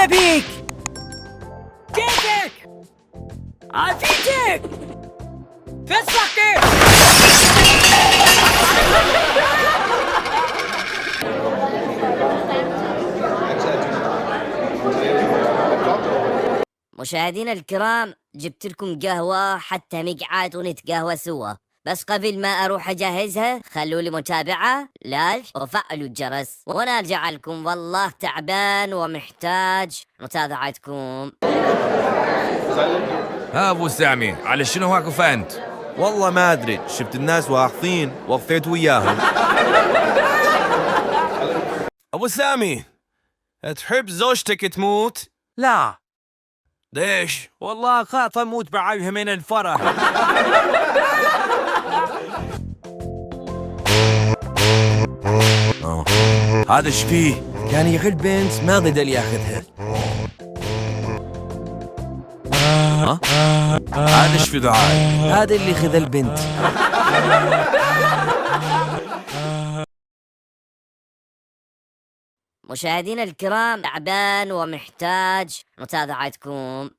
ولا بيك؟ كيفك؟ عافيتك؟ فسخ كيف؟ مشاهدينا الكرام، جبت لكم قهوة حتى مقعد ونتقهوى سوا. بس قبل ما أروح أجهزها خلوا لي متابعة، لايك وفعلوا الجرس، وأنا أرجع لكم. والله تعبان ومحتاج متابعتكم. ها ابو سامي، على شنو واقف انت؟ والله ما أدري، شفت الناس واقفين وقفت وياهم. أبو سامي، تحب زوجتك تموت؟ لا ليش؟ والله خاف أموت بعيها من الفرح. هذا ايش فيه؟ كان يغل بنت ما قدر ياخذها. هذا ايش في دعاء؟ هذا اللي خذ البنت. مشاهدينا الكرام، تعبان ومحتاج متابعتكم.